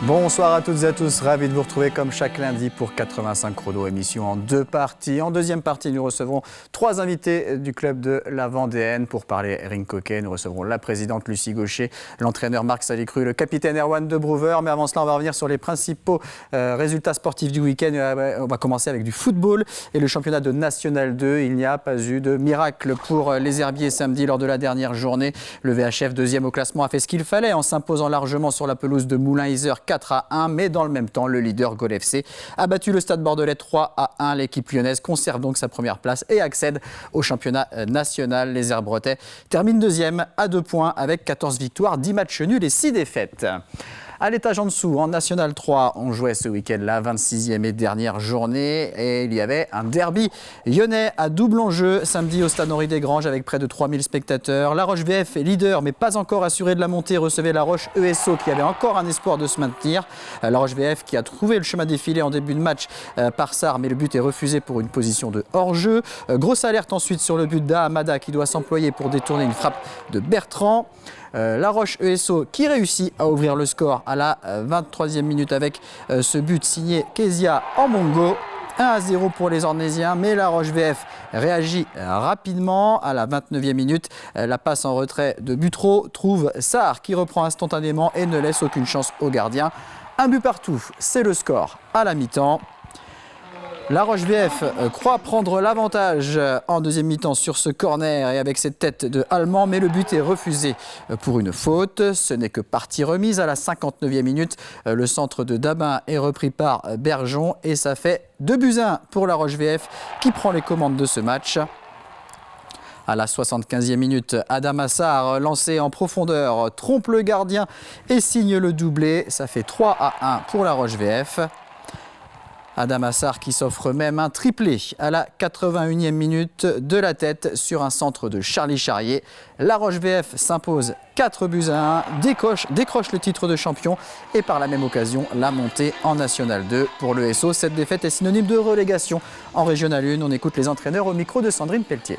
Bonsoir à toutes et à tous, ravi de vous retrouver comme chaque lundi pour 85 chrono, émission en deux parties. En deuxième partie, nous recevrons trois invités du club de la Vendéenne pour parler ring hockey. Nous recevrons la présidente Lucie Gaucher, l'entraîneur Marc Salicru, le capitaine Erwan de Brouwer. Mais avant cela, on va revenir sur les principaux résultats sportifs du week-end. On va commencer avec du football et le championnat de National 2. Il n'y a pas eu de miracle pour les Herbiers samedi lors de la dernière journée. Le VHF, deuxième au classement, a fait ce qu'il fallait en s'imposant largement sur la pelouse de Moulins-Isère 4-1, mais dans le même temps, le leader Gol FC a battu le Stade Bordelais 3-1. L'équipe lyonnaise conserve donc sa première place et accède au championnat national. Les Herbretais terminent deuxième à 2 points avec 14 victoires, 10 matchs nuls et 6 défaites. À l'étage en dessous, en National 3, on jouait ce week-end la 26e et dernière journée et il y avait un derby lyonnais à double enjeu samedi au stade Henri Desgranges avec près de 3000 spectateurs. La Roche VF est leader mais pas encore assuré de la montée, recevait la Roche ESO qui avait encore un espoir de se maintenir. La Roche VF qui a trouvé le chemin défilé en début de match par Sarr, mais le but est refusé pour une position de hors-jeu. Grosse alerte ensuite sur le but d'Ahamada qui doit s'employer pour détourner une frappe de Bertrand. La Roche ESO qui réussit à ouvrir le score à la 23e minute avec ce but signé Kezia Ambongo. 1-0 pour les Ornésiens, mais la Roche VF réagit rapidement à la 29e minute. La passe en retrait de Butreau trouve Sarr qui reprend instantanément et ne laisse aucune chance au gardien. Un but partout, c'est le score à la mi-temps. La Roche VF croit prendre l'avantage en deuxième mi-temps sur ce corner et avec cette tête de Allemand, mais le but est refusé pour une faute. Ce n'est que partie remise à la 59e minute. Le centre de Dabin est repris par Bergeon et ça fait 2-1 pour la Roche VF qui prend les commandes de ce match. À la 75e minute, Adama Sarr, lancé en profondeur, trompe le gardien et signe le doublé. Ça fait 3-1 pour la Roche VF. Adama Sarr qui s'offre même un triplé à la 81e minute de la tête sur un centre de Charlie Charrier. La Roche VF s'impose 4-1, décroche le titre de champion et par la même occasion la montée en National 2 pour le SO. Cette défaite est synonyme de relégation en Régional 1. On écoute les entraîneurs au micro de Sandrine Pelletier.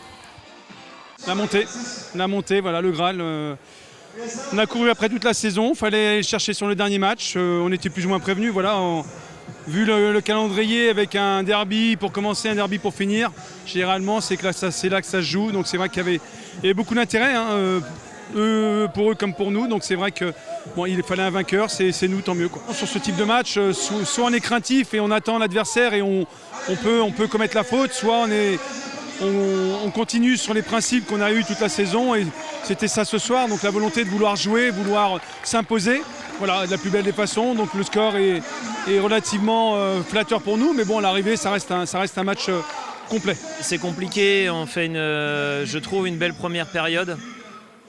La montée, voilà le Graal. On a couru après toute la saison, il fallait aller chercher sur le dernier match. On était plus ou moins prévenus, voilà. Vu le calendrier avec un derby pour commencer, un derby pour finir, généralement c'est là que ça se joue. Donc c'est vrai qu'il y avait beaucoup d'intérêt, pour eux comme pour nous. Donc c'est vrai qu'il fallait un vainqueur, c'est nous, tant mieux, quoi. Sur ce type de match, soit on est craintif et on attend l'adversaire et on peut commettre la faute, soit on continue sur les principes qu'on a eus toute la saison. Et c'était ça ce soir, donc la volonté de vouloir jouer, vouloir s'imposer. Voilà, de la plus belle des façons, donc le score est relativement flatteur pour nous, mais bon, à l'arrivée, ça reste un match complet. C'est compliqué, on fait je trouve une belle première période.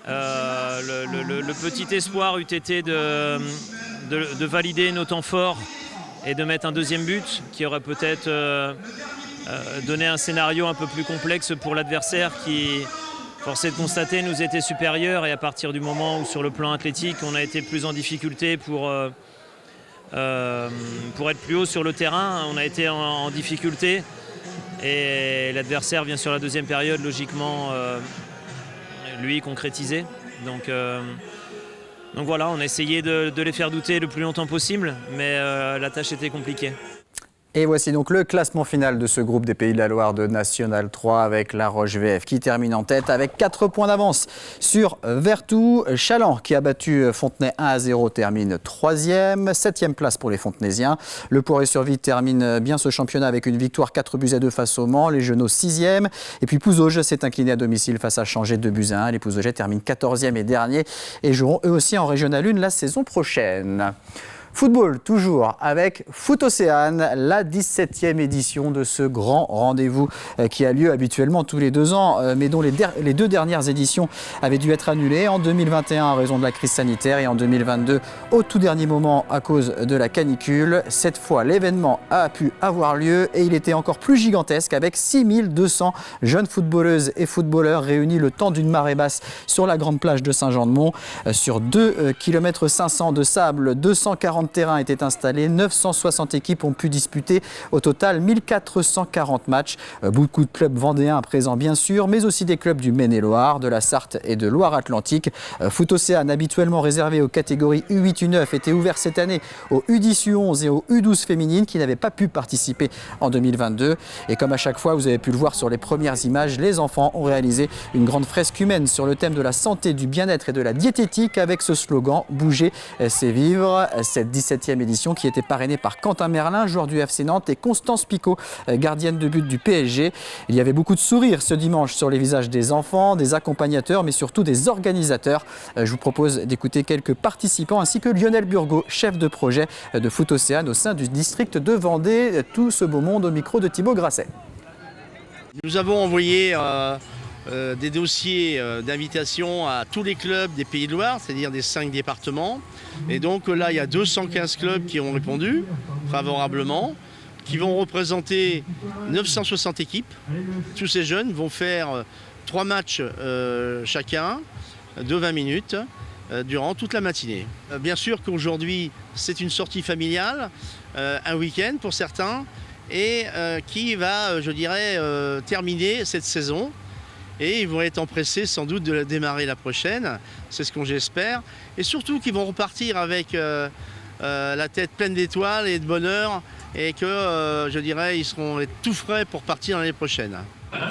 Le petit espoir eût été de valider nos temps forts et de mettre un deuxième but qui aurait peut-être donné un scénario un peu plus complexe pour l'adversaire qui, force est de constater, nous était supérieur, et à partir du moment où sur le plan athlétique on a été plus en difficulté pour être plus haut sur le terrain, on a été en difficulté et l'adversaire vient sur la deuxième période logiquement lui concrétiser. Donc voilà, on a essayé de les faire douter le plus longtemps possible, mais la tâche était compliquée. Et voici donc le classement final de ce groupe des Pays de la Loire de National 3 avec la Roche VF qui termine en tête avec 4 points d'avance sur Vertou. Chaland qui a battu Fontenay 1-0 termine 3e, 7e place pour les Fontenaisiens. Le Poiré-sur-Vie termine bien ce championnat avec une victoire 4-2 face au Mans. Les Genoux 6e. Et puis Pouzauges s'est incliné à domicile face à Changé 2-1. Les Pouzaugeais terminent 14e et dernier et joueront eux aussi en Régional 1 la saison prochaine. Football, toujours avec Foot Océane, la 17e édition de ce grand rendez-vous qui a lieu habituellement tous les 2 ans, mais dont les 2 dernières éditions avaient dû être annulées en 2021 en raison de la crise sanitaire et en 2022 au tout dernier moment à cause de la canicule. Cette fois, l'événement a pu avoir lieu et il était encore plus gigantesque avec 6200 jeunes footballeuses et footballeurs réunis le temps d'une marée basse sur la grande plage de Saint-Jean-de-Mont. Sur 2 km 500 de sable, 240 40 terrains étaient installés, 960 équipes ont pu disputer au total 1440 matchs. Beaucoup de clubs vendéens présents bien sûr, mais aussi des clubs du Maine-et-Loire, de la Sarthe et de Loire-Atlantique. Foot Océane, habituellement réservé aux catégories U8, U9, était ouvert cette année aux U10, U11 et aux U12 féminines qui n'avaient pas pu participer en 2022. Et comme à chaque fois, vous avez pu le voir sur les premières images, les enfants ont réalisé une grande fresque humaine sur le thème de la santé, du bien-être et de la diététique avec ce slogan « Bouger, c'est vivre ». Cette 17e édition qui était parrainée par Quentin Merlin, joueur du FC Nantes, et Constance Picot, gardienne de but du PSG. Il y avait beaucoup de sourires ce dimanche sur les visages des enfants, des accompagnateurs, mais surtout des organisateurs. Je vous propose d'écouter quelques participants ainsi que Lionel Burgot, chef de projet de Foot Océane au sein du district de Vendée. Tout ce beau monde au micro de Thibaut Grasset. Nous avons envoyé des dossiers d'invitation à tous les clubs des Pays de Loire, c'est-à-dire des 5 départements. Et donc là, il y a 215 clubs qui ont répondu favorablement, qui vont représenter 960 équipes. Tous ces jeunes vont faire 3 matchs chacun de 20 minutes durant toute la matinée. Bien sûr qu'aujourd'hui, c'est une sortie familiale, un week-end pour certains, et qui va, je dirais, terminer cette saison. Et ils vont être empressés sans doute de la démarrer la prochaine, c'est ce qu'on j'espère. Et surtout qu'ils vont repartir avec la tête pleine d'étoiles et de bonheur, et que, je dirais, ils seront tout frais pour partir l'année prochaine.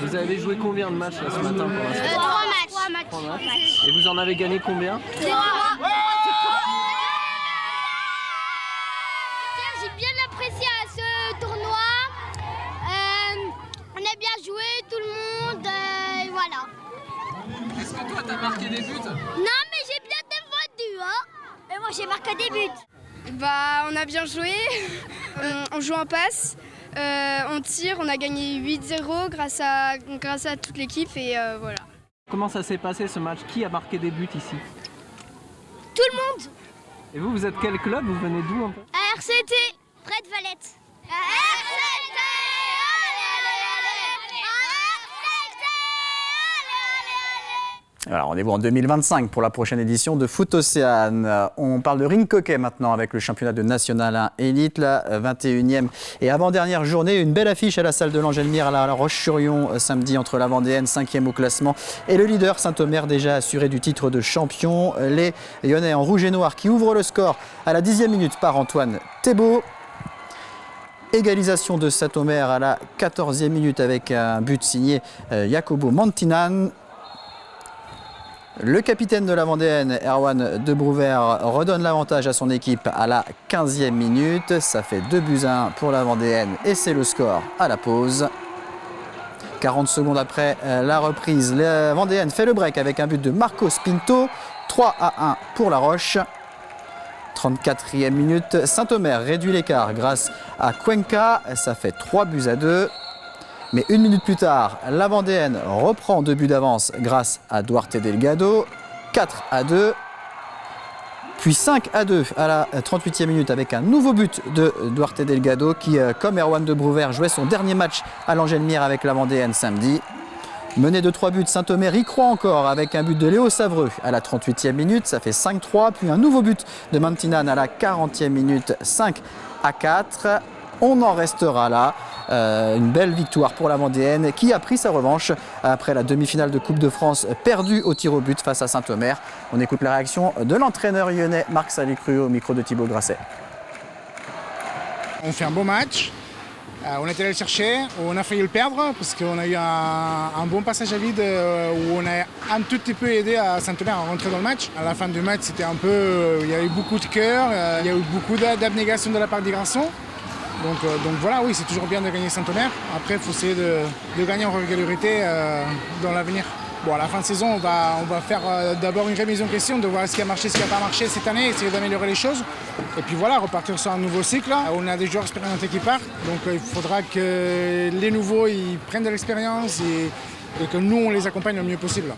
Vous avez joué combien de matchs là, ce matin pour l'instant? 3 matchs. Et vous en avez gagné combien? 0. J'ai bien apprécié ce tournoi. On a bien joué, tout le monde, et voilà. Est-ce que toi t'as marqué des buts? Non, mais j'ai bien défendu, hein. Et moi j'ai marqué des buts. Bah, on a bien joué, on joue en passe, on tire, on a gagné 8-0 grâce à toute l'équipe et voilà. Comment ça s'est passé ce match? Qui a marqué des buts ici? Tout le monde. Et vous êtes quel club? Vous venez d'où un peu? RCT, près de Valette. Voilà, rendez-vous en 2025 pour la prochaine édition de Foot Océane. On parle de rink hockey maintenant avec le championnat de National 1 Élite, la 21e et avant-dernière journée. Une belle affiche à la salle de l'Angelière à la Roche-sur-Yon samedi entre la Vendéenne, 5e au classement, et le leader Saint-Omer déjà assuré du titre de champion. Les Lyonnais en rouge et noir qui ouvrent le score à la 10e minute par Antoine Thébault. Égalisation de Saint-Omer à la 14e minute avec un but signé Jacobo Mantinan. Le capitaine de la Vendéenne, Erwan De Brouwer, redonne l'avantage à son équipe à la 15e minute. Ça fait 2-1 pour la Vendéenne et c'est le score à la pause. 40 secondes après la reprise, la Vendéenne fait le break avec un but de Marcos Pinto. 3-1 pour La Roche. 34e minute, Saint-Omer réduit l'écart grâce à Cuenca. Ça fait 3-2. Mais une minute plus tard, la Vendéenne reprend 2 buts d'avance grâce à Duarte Delgado. 4-2. Puis 5-2 à la 38e minute avec un nouveau but de Duarte Delgado qui, comme Erwan De Brouwer, jouait son dernier match à l'Angelière avec la Vendéenne samedi. Mené de 3 buts, Saint-Omer y croit encore avec un but de Léo Savreux à la 38e minute. Ça fait 5-3. Puis un nouveau but de Mantinan à la 40e minute. 5-4. On en restera là. Une belle victoire pour la Vendéenne qui a pris sa revanche après la demi-finale de Coupe de France perdue au tir au but face à Saint-Omer. On écoute la réaction de l'entraîneur lyonnais Marc Salicru au micro de Thibaut Grasset. On fait un beau match, on est allé le chercher, on a failli le perdre parce qu'on a eu un bon passage à vide où on a un tout petit peu aidé à Saint-Omer à rentrer dans le match. À la fin du match, c'était un peu, il y a eu beaucoup de cœur, il y a eu beaucoup d'abnégation de la part des garçons. Donc voilà, oui, c'est toujours bien de gagner Saint-Omer. Après, il faut essayer de gagner en régularité dans l'avenir. Bon, à la fin de saison, on va faire d'abord une remise en question, de voir ce qui a marché, ce qui n'a pas marché cette année, essayer d'améliorer les choses. Et puis voilà, repartir sur un nouveau cycle. On a des joueurs expérimentés qui partent, donc il faudra que les nouveaux ils prennent de l'expérience et que nous, on les accompagne le mieux possible.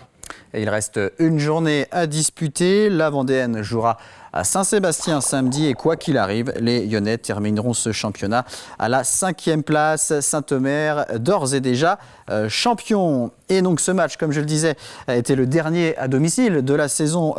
Et il reste une journée à disputer. La Vendéenne jouera à Saint-Sébastien samedi. Et quoi qu'il arrive, les Lyonnais termineront ce championnat à la 5e place. Saint-Omer, d'ores et déjà champion. Et donc ce match, comme je le disais, a été le dernier à domicile de la saison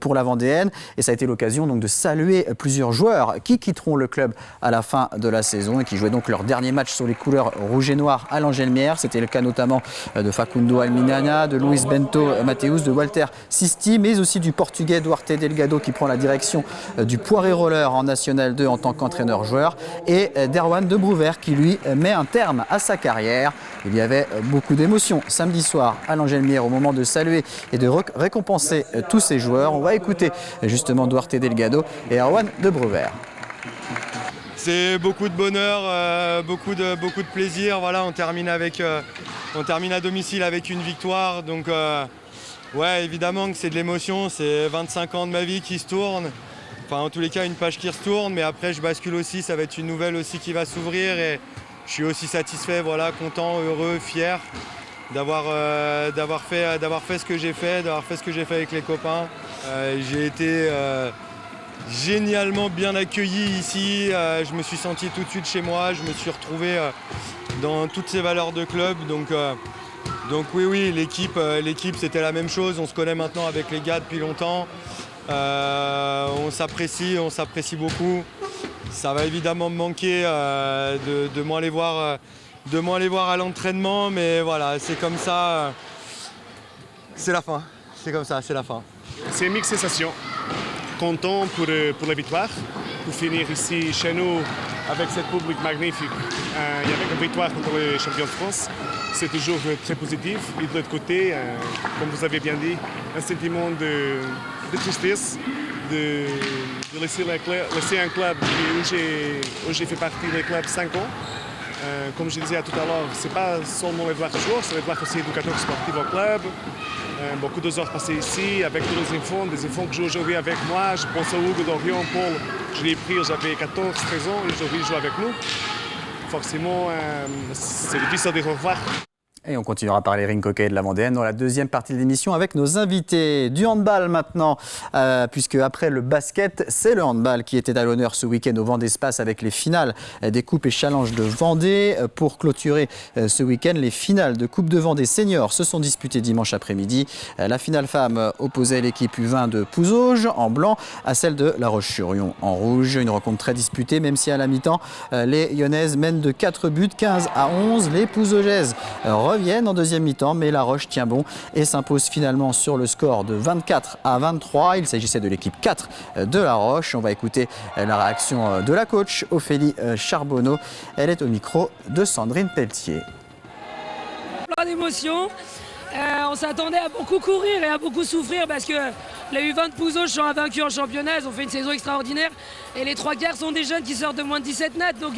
pour la Vendéenne. Et ça a été l'occasion donc de saluer plusieurs joueurs qui quitteront le club à la fin de la saison et qui jouaient donc leur dernier match sur les couleurs rouge et noir à l'Angelmière. C'était le cas notamment de Facundo Alminana, de Luis Bento Mateus, de Walter Sisti, mais aussi du Portugais Duarte Delgado qui prend la direction du Poiré Roller en National 2 en tant qu'entraîneur-joueur, et d'Erwan de Brouwer qui lui met un terme à sa carrière. Il y avait beaucoup d'émotions samedi soir à l'Angelmière au moment de saluer et de récompenser tous ces joueurs. On va écouter justement Duarte Delgado et Erwan de Brouwer. C'est beaucoup de bonheur, beaucoup de plaisir. Voilà, on termine à domicile avec une victoire. Donc ouais, évidemment que c'est de l'émotion. C'est 25 ans de ma vie qui se tournent. Enfin, en tous les cas, une page qui se tourne. Mais après, je bascule aussi. Ça va être une nouvelle aussi qui va s'ouvrir. Et je suis aussi satisfait, voilà, content, heureux, fier d'avoir fait ce que j'ai fait, avec les copains. J'ai été génialement bien accueilli ici. Je me suis senti tout de suite chez moi. Je me suis retrouvé dans toutes ces valeurs de club. Donc oui, l'équipe c'était la même chose. On se connaît maintenant avec les gars depuis longtemps. On s'apprécie beaucoup. Ça va évidemment me manquer de moins les voir à l'entraînement, mais voilà, c'est comme ça. C'est la fin. C'est comme ça, c'est la fin. C'est une mixte sensation. Content pour la victoire, pour finir ici chez nous avec cette public magnifique. Il y avait une victoire contre les champions de France. C'est toujours très positif. Et de l'autre côté, comme vous avez bien dit, un sentiment de tristesse, de laisser un club où j'ai fait partie du club 5 ans. Comme je disais tout à l'heure, ce n'est pas seulement les joueurs de joueurs, c'est les joueurs aussi éducateurs sportifs au club. Beaucoup de heures passées ici avec tous les enfants, des enfants que jouent aujourd'hui avec moi. Je pense à Hugo, Dorian, Paul. Je l'ai pris, j'avais 14, 13 ans et aujourd'hui ils jouent avec nous. Forcément, c'est difficile de revoir. Et on continuera à parler rink hockey de la Vendéenne dans la deuxième partie de l'émission avec nos invités. Du handball maintenant, puisque après le basket, c'est le handball qui était à l'honneur ce week-end au Vendée-Espace avec les finales des Coupes et Challenges de Vendée. Pour clôturer ce week-end, les finales de Coupe de Vendée senior se sont disputées dimanche après-midi. La finale femme opposait l'équipe U20 de Pouzauges en blanc à celle de La Roche-sur-Yon en rouge. Une rencontre très disputée, même si à la mi-temps, les Lyonnaises mènent de 4 buts, 15-11. Les Pouzaugaises reviennent en deuxième mi-temps, mais La Roche tient bon et s'impose finalement sur le score de 24-23. Il s'agissait de l'équipe 4 de La Roche. On va écouter la réaction de la coach Ophélie Charbonneau. Elle est au micro de Sandrine Pelletier. Plein d'émotions. On s'attendait à beaucoup courir et à beaucoup souffrir parce que les U20 de Pouzauges sont invaincus en championnat, ils ont fait une saison extraordinaire et les 3 quarts sont des jeunes qui sortent de moins de 17 nats. Donc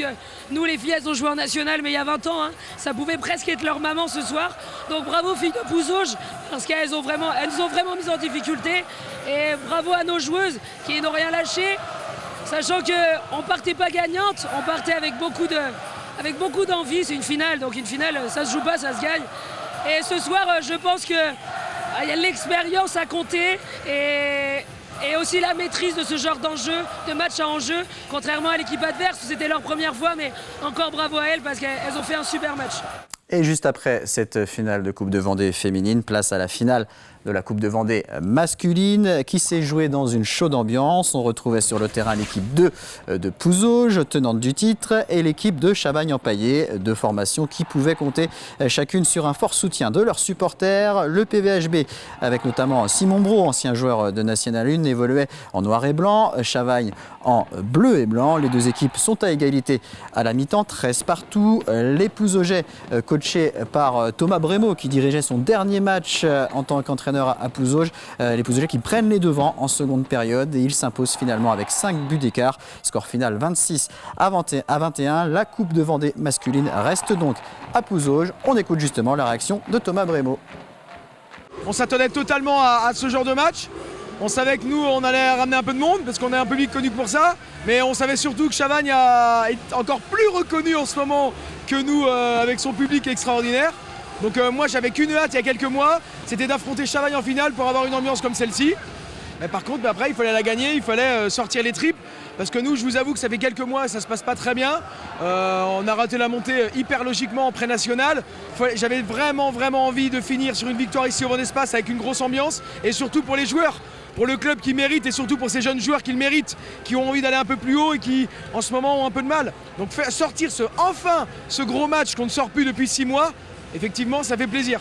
nous les filles elles ont joué en national mais il y a 20 ans, hein, ça pouvait presque être leur maman ce soir. Donc bravo filles de Pouzauges parce qu'elles nous ont vraiment mis en difficulté et bravo à nos joueuses qui n'ont rien lâché. Sachant qu'on ne partait pas gagnante, on partait avec beaucoup d'envie, c'est une finale, donc une finale ça se joue pas, ça se gagne. Et ce soir, je pense qu'il y a l'expérience à compter et aussi la maîtrise de ce genre d'enjeu, de match à enjeu, contrairement à l'équipe adverse où c'était leur première fois, mais encore bravo à elles parce qu'elles ont fait un super match. Et juste après cette finale de Coupe de Vendée féminine, place à la finale de la Coupe de Vendée masculine qui s'est jouée dans une chaude ambiance. On retrouvait sur le terrain l'équipe 2 de Pouzauges, tenante du titre, et l'équipe de Chavagne-en-Paillé, deux formations qui pouvaient compter chacune sur un fort soutien de leurs supporters. Le PVHB, avec notamment Simon Brault, ancien joueur de National 1, évoluait en noir et blanc, Chavagne en bleu et blanc. Les deux équipes sont à égalité à la mi-temps, 13 partout. Les Pouzaugais, coachés par Thomas Brémaud, qui dirigeait son dernier match en tant qu'entraîneur à Pouzauges, les Pouzaugais qui prennent les devants en seconde période et ils s'imposent finalement avec 5 buts d'écart. Score final 26-21. La Coupe de Vendée masculine reste donc à Pouzauges. On écoute justement la réaction de Thomas Brémaud. On s'attendait totalement à ce genre de match. On savait que nous, on allait ramener un peu de monde parce qu'on est un public connu pour ça. Mais on savait surtout que Chavagne est encore plus reconnu en ce moment que nous avec son public extraordinaire. Donc moi, j'avais qu'une hâte il y a quelques mois, c'était d'affronter Chavagne en finale pour avoir une ambiance comme celle-ci. Mais par contre, après, il fallait la gagner, il fallait sortir les tripes. Parce que nous, je vous avoue que ça fait quelques mois, ça se passe pas très bien. On a raté la montée hyper logiquement en pré-national. J'avais vraiment envie de finir sur une victoire ici au Vendée Space avec une grosse ambiance. Et surtout pour les joueurs, pour le club qui mérite et surtout pour ces jeunes joueurs qui le méritent, qui ont envie d'aller un peu plus haut et qui, en ce moment, ont un peu de mal. Donc sortir enfin ce gros match qu'on ne sort plus depuis 6 mois, effectivement, ça fait plaisir.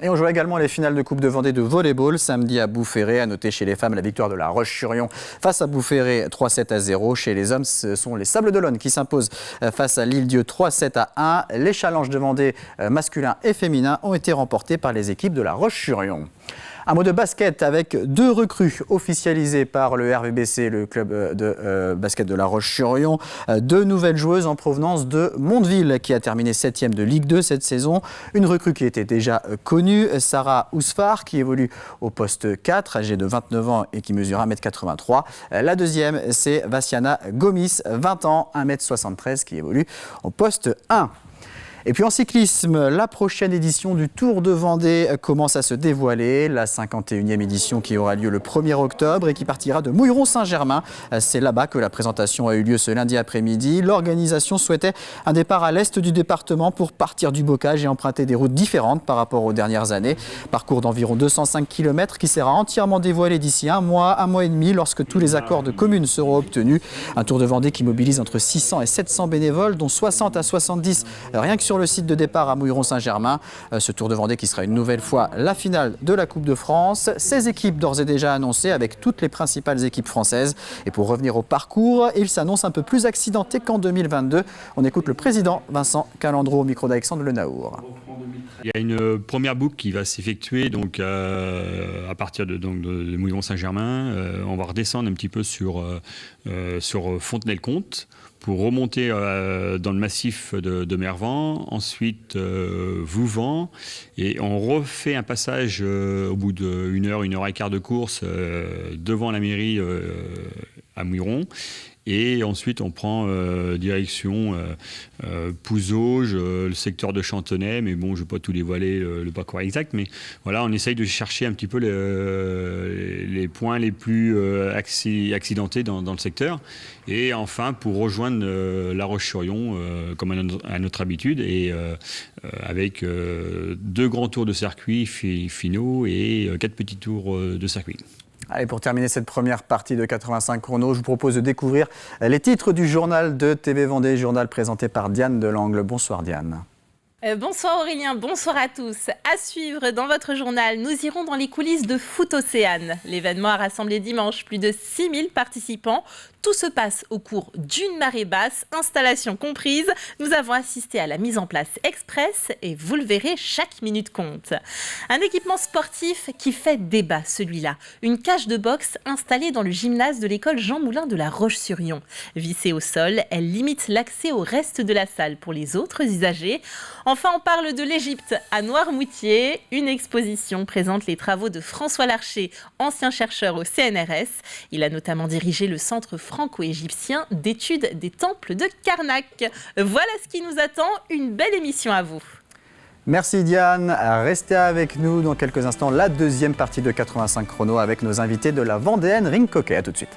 Et on joue également les finales de Coupe de Vendée de volleyball samedi à Boufféré. À noter chez les femmes la victoire de la Roche-sur-Yon face à Boufféré 3-7-0. Chez les hommes, ce sont les Sables d'Olonne qui s'imposent face à l'Île-Dieu 3-7-1. Les challenges de Vendée masculins et féminins ont été remportés par les équipes de la Roche-sur-Yon. Un mot de basket avec 2 recrues officialisées par le RVBC, le club de basket de La Roche-sur-Yon. 2 nouvelles joueuses en provenance de Mondeville qui a terminé 7e de Ligue 2 cette saison. Une recrue qui était déjà connue, Sarah Ousfar, qui évolue au poste 4, âgée de 29 ans et qui mesure 1m83. La deuxième, c'est Vassiana Gomis, 20 ans, 1m73, qui évolue au poste 1. Et puis en cyclisme, la prochaine édition du Tour de Vendée commence à se dévoiler. La 51e édition qui aura lieu le 1er octobre et qui partira de Mouilleron-Saint-Germain. C'est là-bas que la présentation a eu lieu ce lundi après-midi. L'organisation souhaitait un départ à l'est du département pour partir du bocage et emprunter des routes différentes par rapport aux dernières années. Parcours d'environ 205 km qui sera entièrement dévoilé d'ici un mois et demi lorsque tous les accords de communes seront obtenus. Un Tour de Vendée qui mobilise entre 600 et 700 bénévoles, dont 60 à 70 rien que sur le site de départ à Mouilleron-Saint-Germain. Ce Tour de Vendée qui sera une nouvelle fois la finale de la Coupe de France. 16 équipes d'ores et déjà annoncées avec toutes les principales équipes françaises. Et pour revenir au parcours, il s'annonce un peu plus accidenté qu'en 2022. On écoute le président Vincent Calandro au micro d'Alexandre Le Naour. Il y a une première boucle qui va s'effectuer donc, à partir de Mouilleron-Saint-Germain. On va redescendre un petit peu sur Fontenay-le-Comte pour remonter dans le massif de Mervan, ensuite Vouvant, et on refait un passage au bout d'une heure, 1 heure et quart de course devant la mairie à Mouilleron. Et ensuite, on prend direction Pouzauges, le secteur de Chantenay. Mais bon, je ne vais pas tout dévoiler le parcours exact. Mais voilà, on essaye de chercher un petit peu les points les plus accidentés dans le secteur. Et enfin, pour rejoindre La Roche-sur-Yon, comme à notre habitude, et avec 2 grands tours de circuit finaux et 4 petits tours de circuit. Allez, pour terminer cette première partie de 85 chrono, je vous propose de découvrir les titres du journal de TV Vendée, journal présenté par Diane Delangle. Bonsoir Diane. Bonsoir Aurélien, bonsoir à tous. À suivre dans votre journal, nous irons dans les coulisses de Foot Océane. L'événement a rassemblé dimanche plus de 6000 participants. Tout se passe au cours d'une marée basse, installation comprise. Nous avons assisté à la mise en place express et vous le verrez, chaque minute compte. Un équipement sportif qui fait débat, celui-là. Une cage de boxe installée dans le gymnase de l'école Jean Moulin de La Roche-sur-Yon. Vissée au sol, elle limite l'accès au reste de la salle pour les autres usagers. Enfin, on parle de l'Égypte à Noirmoutier. Une exposition présente les travaux de François Larcher, ancien chercheur au CNRS. Il a notamment dirigé le centre franco-égyptien d'études des temples de Karnak. Voilà ce qui nous attend. Une belle émission à vous. Merci Diane. Restez avec nous dans quelques instants. La deuxième partie de 85 chrono avec nos invités de la Vendéenne Ring Hockey. À tout de suite.